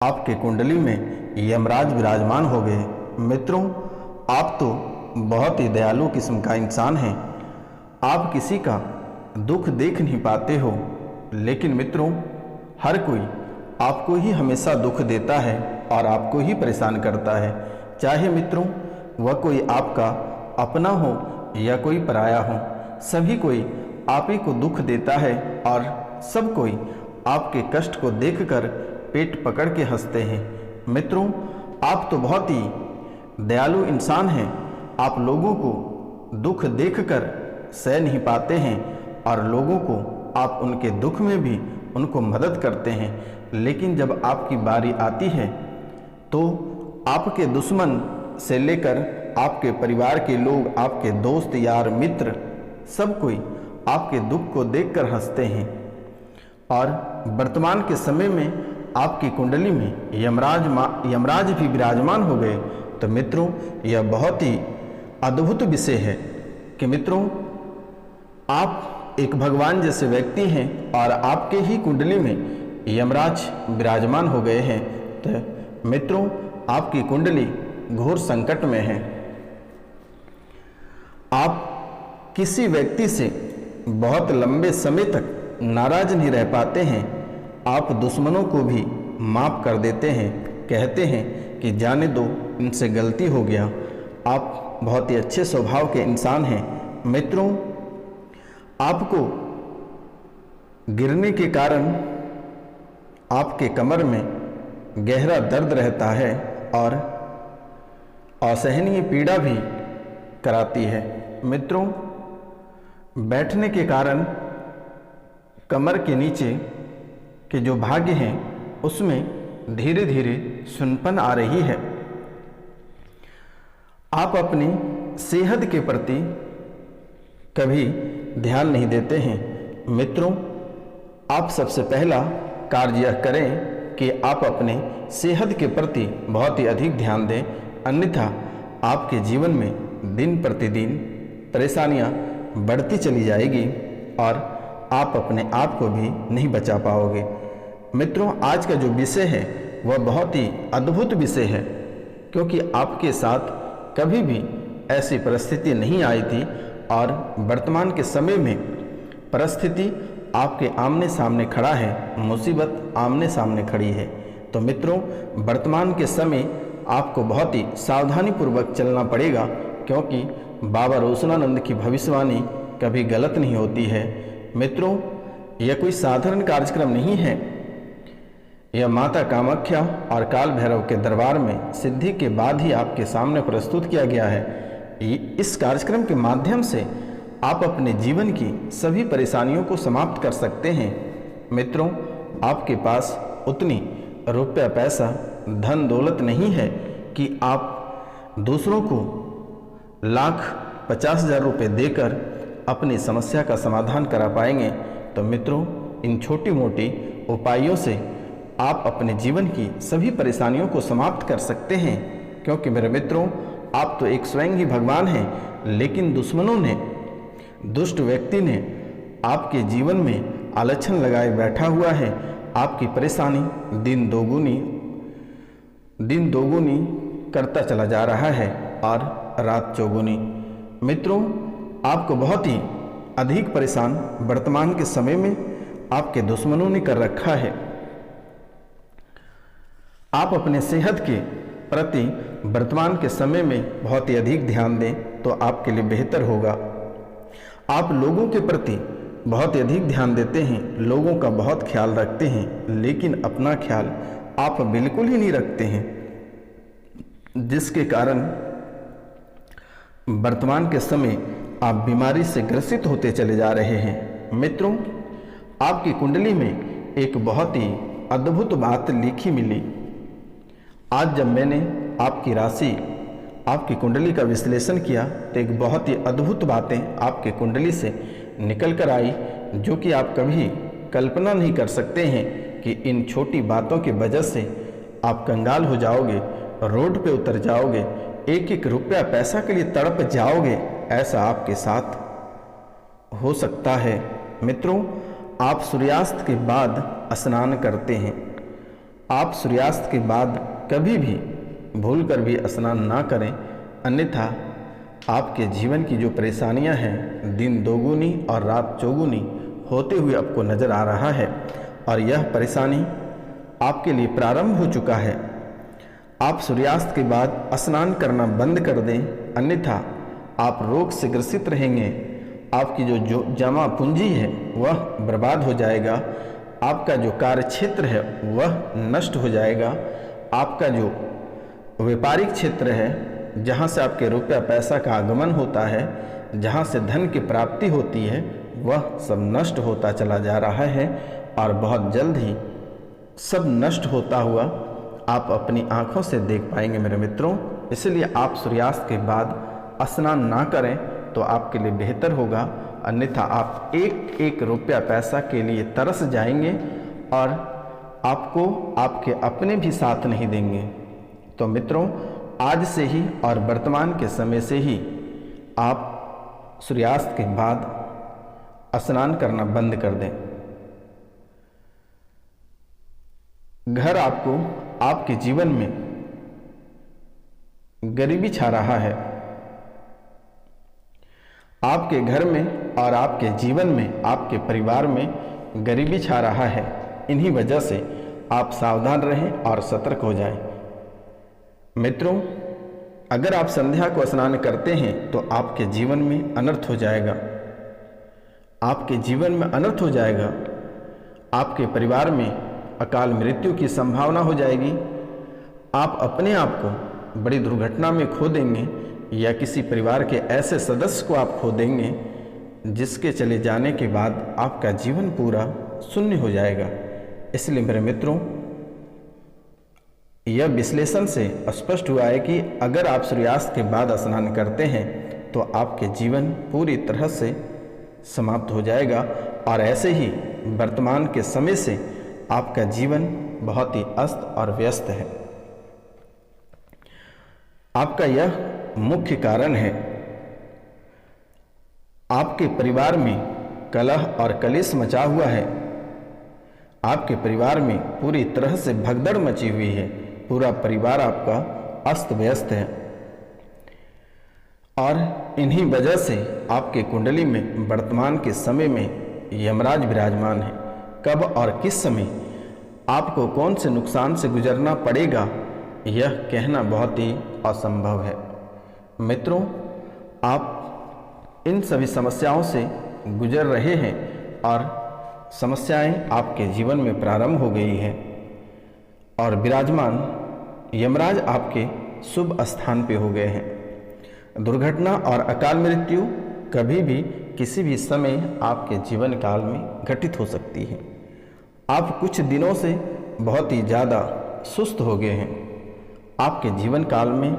आपके कुंडली में यमराज विराजमान हो गए। मित्रों, आप तो बहुत ही दयालु किस्म का इंसान हैं। आप किसी का दुख देख नहीं पाते हो, लेकिन मित्रों, हर कोई आपको ही हमेशा दुख देता है और आपको ही परेशान करता है। चाहे मित्रों वह कोई आपका अपना हो या कोई पराया हो, सभी कोई आप ही को दुख देता है और सब कोई आपके कष्ट को देखकर पेट पकड़ के हंसते हैं। मित्रों, आप तो बहुत ही दयालु इंसान हैं। आप लोगों को दुख देखकर सह नहीं पाते हैं और लोगों को आप उनके दुख में भी उनको मदद करते हैं। लेकिन जब आपकी बारी आती है तो आपके दुश्मन से लेकर आपके परिवार के लोग, आपके दोस्त यार मित्र, सब कोई आपके दुख को देखकर हंसते हैं। और वर्तमान के समय में आपकी कुंडली में यमराज भी विराजमान हो गए। तो मित्रों, यह बहुत ही अद्भुत विषय है कि मित्रों, आप एक भगवान जैसे व्यक्ति हैं और आपके ही कुंडली में यमराज विराजमान हो गए हैं। तो मित्रों, आपकी कुंडली घोर संकट में है। आप किसी व्यक्ति से बहुत लंबे समय तक नाराज नहीं रह पाते हैं। आप दुश्मनों को भी माफ़ कर देते हैं, कहते हैं कि जाने दो, इनसे गलती हो गया। आप बहुत ही अच्छे स्वभाव के इंसान हैं। मित्रों, आपको गिरने के कारण आपके कमर में गहरा दर्द रहता है और असहनीय पीड़ा भी कराती है। मित्रों, बैठने के कारण कमर के नीचे के जो भाग हैं उसमें धीरे धीरे सुनपन आ रही है। आप अपनी सेहत के प्रति कभी ध्यान नहीं देते हैं। मित्रों, आप सबसे पहला कार्य यह करें कि आप अपने सेहत के प्रति बहुत ही अधिक ध्यान दें, अन्यथा आपके जीवन में दिन प्रतिदिन परेशानियां बढ़ती चली जाएगी और आप अपने आप को भी नहीं बचा पाओगे। मित्रों, आज का जो विषय है वह बहुत ही अद्भुत विषय है, क्योंकि आपके साथ कभी भी ऐसी परिस्थिति नहीं आई थी और वर्तमान के समय में परिस्थिति आपके आमने सामने खड़ा है, मुसीबत आमने सामने खड़ी है। तो मित्रों, वर्तमान के समय आपको बहुत ही सावधानी पूर्वक चलना पड़ेगा, क्योंकि बाबा रोशनानंद की भविष्यवाणी कभी गलत नहीं होती है। मित्रों, यह कोई साधारण कार्यक्रम नहीं है। यह माता कामाख्या और काल भैरव के दरबार में सिद्धि के बाद ही आपके सामने प्रस्तुत किया गया है। इस कार्यक्रम के माध्यम से आप अपने जीवन की सभी परेशानियों को समाप्त कर सकते हैं। मित्रों, आपके पास उतनी रुपया पैसा धन दौलत नहीं है कि आप दूसरों को 1,50,000 रुपये देकर अपनी समस्या का समाधान करा पाएंगे। तो मित्रों, इन छोटी मोटी उपायों से आप अपने जीवन की सभी परेशानियों को समाप्त कर सकते हैं, क्योंकि मेरे मित्रों, आप तो एक स्वयं ही भगवान हैं, लेकिन दुश्मनों ने, दुष्ट व्यक्ति ने आपके जीवन में आलक्षण लगाए बैठा हुआ है। आपकी परेशानी दिन दोगुनी करता चला जा रहा है और रात चौगुनी। मित्रों, आपको बहुत ही अधिक परेशान वर्तमान के समय में आपके दुश्मनों ने कर रखा है। आप अपने सेहत के प्रति वर्तमान के समय में बहुत ही अधिक ध्यान दें तो आपके लिए बेहतर होगा। आप लोगों के प्रति बहुत ही अधिक ध्यान देते हैं, लोगों का बहुत ख्याल रखते हैं, लेकिन अपना ख्याल आप बिल्कुल ही नहीं रखते हैं, जिसके कारण वर्तमान के समय आप बीमारी से ग्रसित होते चले जा रहे हैं। मित्रों, आपकी कुंडली में एक बहुत ही अद्भुत बात लिखी मिली। आज जब मैंने आपकी राशि, आपकी कुंडली का विश्लेषण किया तो एक बहुत ही अद्भुत बातें आपके कुंडली से निकल कर आई, जो कि आप कभी कल्पना नहीं कर सकते हैं कि इन छोटी बातों की वजह से आप कंगाल हो जाओगे, रोड पे उतर जाओगे, एक एक रुपया पैसा के लिए तड़प जाओगे। ऐसा आपके साथ हो सकता है। मित्रों, आप सूर्यास्त के बाद स्नान करते हैं आप सूर्यास्त के बाद कभी भी भूल कर भी स्नान ना करें, अन्यथा आपके जीवन की जो परेशानियां हैं दिन दोगुनी और रात चौगुनी होते हुए आपको नज़र आ रहा है और यह परेशानी आपके लिए प्रारंभ हो चुका है। आप सूर्यास्त के बाद स्नान करना बंद कर दें, अन्यथा आप रोग से ग्रसित रहेंगे। आपकी जो जमा पूंजी है वह बर्बाद हो जाएगा, आपका जो कार्य क्षेत्र है वह नष्ट हो जाएगा, आपका जो व्यापारिक क्षेत्र है जहाँ से आपके रुपया पैसा का आगमन होता है, जहाँ से धन की प्राप्ति होती है, वह सब नष्ट होता चला जा रहा है और बहुत जल्द ही सब नष्ट होता हुआ आप अपनी आँखों से देख पाएंगे मेरे मित्रों। इसलिए आप सूर्यास्त के बाद स्नान ना करें तो आपके लिए बेहतर होगा, अन्यथा आप एक एक रुपया पैसा के लिए तरस जाएंगे और आपको आपके अपने भी साथ नहीं देंगे। तो मित्रों, आज से ही और वर्तमान के समय से ही आप सूर्यास्त के बाद स्नान करना बंद कर दें। घर आपको आपके जीवन में गरीबी छा रहा है, आपके घर में और आपके जीवन में, आपके परिवार में गरीबी छा रहा है। इन्हीं वजह से आप सावधान रहें और सतर्क हो जाएं। मित्रों, अगर आप संध्या को स्नान करते हैं तो आपके जीवन में अनर्थ हो जाएगा, आपके जीवन में अनर्थ हो जाएगा, आपके परिवार में अकाल मृत्यु की संभावना हो जाएगी, आप अपने आप को बड़ी दुर्घटना में खो देंगे या किसी परिवार के ऐसे सदस्य को आप खो देंगे जिसके चले जाने के बाद आपका जीवन पूरा शून्य हो जाएगा। इसलिए मेरे मित्रों, यह विश्लेषण से स्पष्ट हुआ है कि अगर आप सूर्यास्त के बाद स्नान करते हैं तो आपके जीवन पूरी तरह से समाप्त हो जाएगा और ऐसे ही वर्तमान के समय से आपका जीवन बहुत ही अस्त और व्यस्त है। आपका यह मुख्य कारण है, आपके परिवार में कलह और कलेश मचा हुआ है, आपके परिवार में पूरी तरह से भगदड़ मची हुई है, पूरा परिवार आपका अस्त व्यस्त है और इन्हीं वजह से आपके कुंडली में वर्तमान के समय में यमराज विराजमान है। कब और किस समय आपको कौन से नुकसान से गुजरना पड़ेगा यह कहना बहुत ही असंभव है। मित्रों, आप इन सभी समस्याओं से गुजर रहे हैं और समस्याएं आपके जीवन में प्रारंभ हो गई हैं और विराजमान यमराज आपके शुभ स्थान पे हो गए हैं। दुर्घटना और अकाल मृत्यु कभी भी किसी भी समय आपके जीवन काल में घटित हो सकती है। आप कुछ दिनों से बहुत ही ज़्यादा सुस्त हो गए हैं, आपके जीवन काल में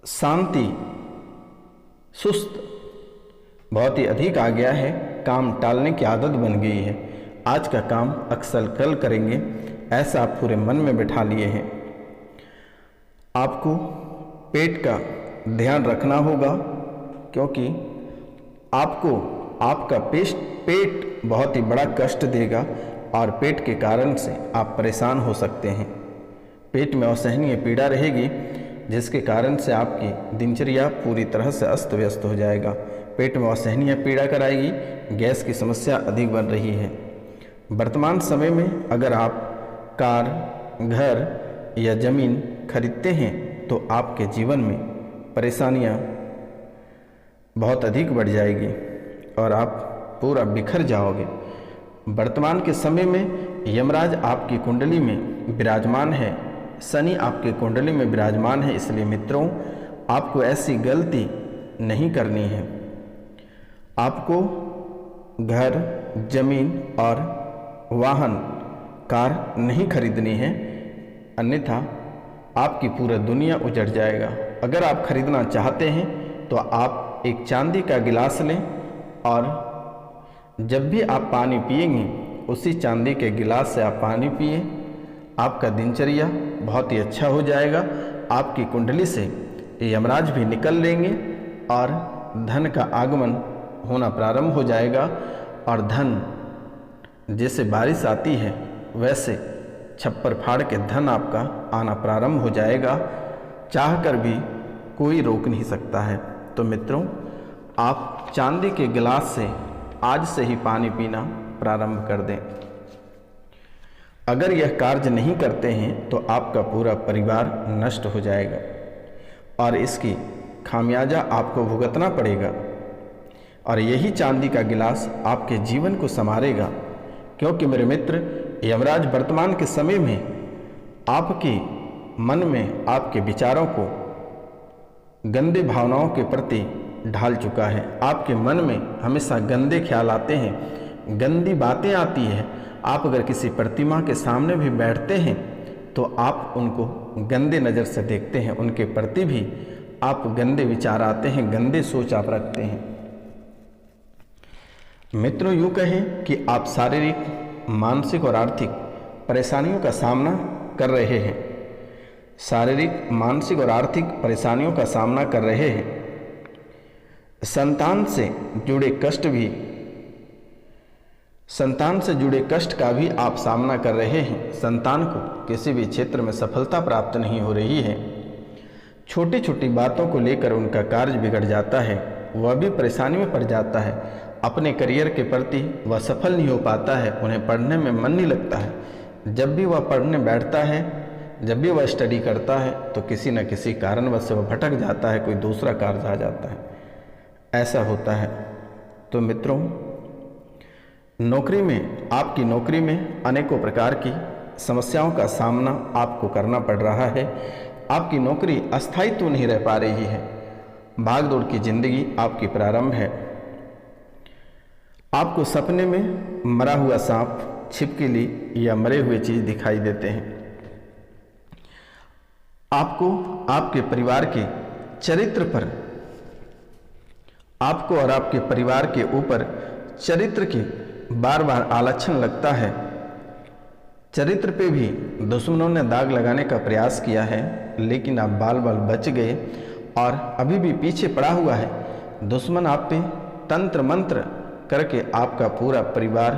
शांति सुस्त बहुत ही अधिक आ गया है, काम टालने की आदत बन गई है, आज का काम अक्सर कल करेंगे ऐसा आप पूरे मन में बैठा लिए हैं। आपको पेट का ध्यान रखना होगा क्योंकि आपको आपका पेट बहुत ही बड़ा कष्ट देगा और पेट के कारण से आप परेशान हो सकते हैं। पेट में असहनीय पीड़ा रहेगी जिसके कारण से आपकी दिनचर्या पूरी तरह से अस्त व्यस्त हो जाएगा। पेट में असहनीय पीड़ा कराएगी, गैस की समस्या अधिक बन रही है। वर्तमान समय में अगर आप कार, घर या ज़मीन खरीदते हैं तो आपके जीवन में परेशानियां बहुत अधिक बढ़ जाएगी और आप पूरा बिखर जाओगे। वर्तमान के समय में यमराज आपकी कुंडली में विराजमान है, शनि आपके कुंडली में विराजमान है। इसलिए मित्रों, आपको ऐसी गलती नहीं करनी है। आपको घर, ज़मीन और वाहन, कार नहीं खरीदनी है, अन्यथा आपकी पूरा दुनिया उजड़ जाएगा। अगर आप खरीदना चाहते हैं तो आप एक चांदी का गिलास लें और जब भी आप पानी पिएंगे उसी चांदी के गिलास से आप पानी पिए, आपका दिनचर्या बहुत ही अच्छा हो जाएगा। आपकी कुंडली से यमराज भी निकल लेंगे और धन का आगमन होना प्रारंभ हो जाएगा और धन जैसे बारिश आती है वैसे छप्पर फाड़ के धन आपका आना प्रारंभ हो जाएगा, चाह कर भी कोई रोक नहीं सकता है। तो मित्रों, आप चांदी के गिलास से आज से ही पानी पीना प्रारंभ कर दें। अगर यह कार्य नहीं करते हैं तो आपका पूरा परिवार नष्ट हो जाएगा और इसकी खामियाजा आपको भुगतना पड़ेगा। और यही चांदी का गिलास आपके जीवन को संवारेगा, क्योंकि मेरे मित्र, यमराज वर्तमान के समय में आपके मन में आपके विचारों को गंदे भावनाओं के प्रति ढाल चुका है। आपके मन में हमेशा गंदे ख्याल आते हैं, गंदी बातें आती है। आप अगर किसी प्रतिमा के सामने भी बैठते हैं तो आप उनको गंदे नज़र से देखते हैं, उनके प्रति भी आप गंदे विचार आते हैं, गंदे सोच आप रखते हैं। मित्रों, यूँ कहें कि आप शारीरिक, मानसिक और आर्थिक परेशानियों का सामना कर रहे हैं। शारीरिक, मानसिक और आर्थिक परेशानियों का सामना कर रहे हैं। संतान से जुड़े कष्ट का भी आप सामना कर रहे हैं। संतान को किसी भी क्षेत्र में सफलता प्राप्त नहीं हो रही है। छोटी छोटी बातों को लेकर उनका कार्य बिगड़ जाता है, वह भी परेशानी में पड़ जाता है। अपने करियर के प्रति वह सफल नहीं हो पाता है, उन्हें पढ़ने में मन नहीं लगता है। जब भी वह पढ़ने बैठता है, जब भी वह स्टडी करता है तो किसी न किसी कारणवश वह भटक जाता है, कोई दूसरा कार्य आ जाता है। ऐसा होता है। तो मित्रों, नौकरी में, आपकी नौकरी में अनेकों प्रकार की समस्याओं का सामना आपको करना पड़ रहा है। आपकी नौकरी अस्थायी तो नहीं रह पा रही है। भागदौड़ की जिंदगी आपकी प्रारंभ है। आपको सपने में मरा हुआ सांप, छिपकली या मरे हुए चीज दिखाई देते हैं। आपको आपके परिवार के चरित्र पर, आपको और आपके परिवार के ऊपर चरित्र के बार बार आलक्षण लगता है। चरित्र पे भी दुश्मनों ने दाग लगाने का प्रयास किया है, लेकिन आप बाल बाल बच गए और अभी भी पीछे पड़ा हुआ है। दुश्मन आप पे तंत्र मंत्र करके आपका पूरा परिवार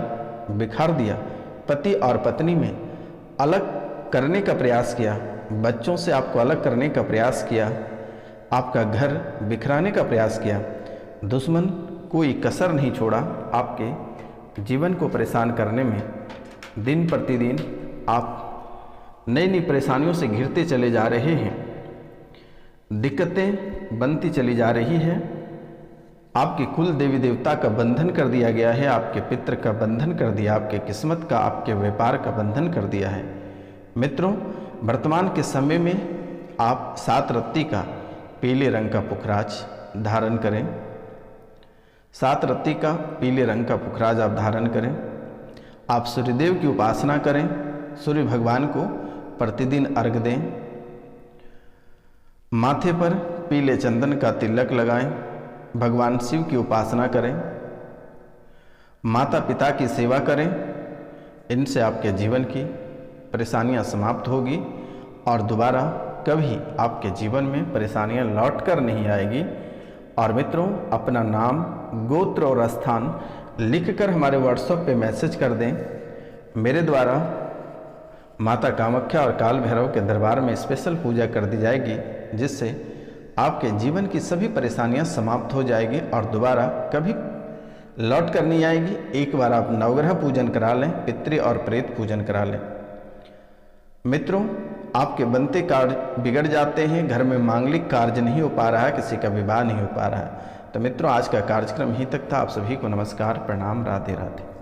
बिखार दिया। पति और पत्नी में अलग करने का प्रयास किया, बच्चों से आपको अलग करने का प्रयास किया, आपका घर बिखराने का प्रयास किया। दुश्मन कोई कसर नहीं छोड़ा आपके जीवन को परेशान करने में। दिन प्रतिदिन आप नई नई परेशानियों से घिरते चले जा रहे हैं। दिक्कतें बनती चली जा रही है। आपके कुल देवी देवता का बंधन कर दिया गया है, आपके पितृ का बंधन कर दिया, आपके किस्मत का, आपके व्यापार का बंधन कर दिया है। मित्रों, वर्तमान के समय में आप 7 रत्ती का पीले रंग का पुखराज धारण करें। 7 रत्ती का पीले रंग का पुखराज आप धारण करें। आप सूर्यदेव की उपासना करें, सूर्य भगवान को प्रतिदिन अर्घ दें। माथे पर पीले चंदन का तिलक लगाएं। भगवान शिव की उपासना करें। माता पिता की सेवा करें। इनसे आपके जीवन की परेशानियां समाप्त होगी और दोबारा कभी आपके जीवन में परेशानियां लौट कर नहीं आएगी। और मित्रों, अपना नाम, गोत्र और स्थान लिखकर हमारे व्हाट्सएप पे मैसेज कर दें। मेरे द्वारा माता कामाख्या और काल भैरव के दरबार में स्पेशल पूजा कर दी जाएगी, जिससे आपके जीवन की सभी परेशानियां समाप्त हो जाएगी और दोबारा कभी लौट कर नहीं आएगी। एक बार आप नवग्रह पूजन करा लें, पितृ और प्रेत पूजन करा लें। मित्रों, आपके बनते कार्य बिगड़ जाते हैं, घर में मांगलिक कार्य नहीं हो पा रहा है, किसी का विवाह नहीं हो पा रहा है। तो मित्रों, आज का कार्यक्रम यहीं तक था। आप सभी को नमस्कार, प्रणाम, राधे राधे।